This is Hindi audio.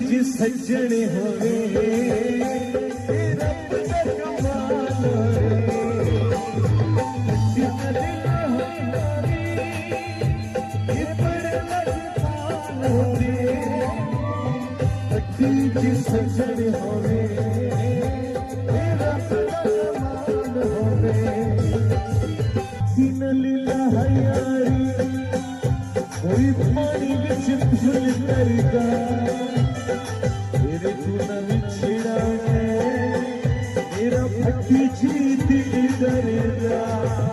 जी सज्जने होवे रब दा कमाल जी सज्जने होवे रब दा कमाल होवे सीन लीला हयारी कोई पानी विच फुल करदा मेरा पक्की जी दिल डरेगा।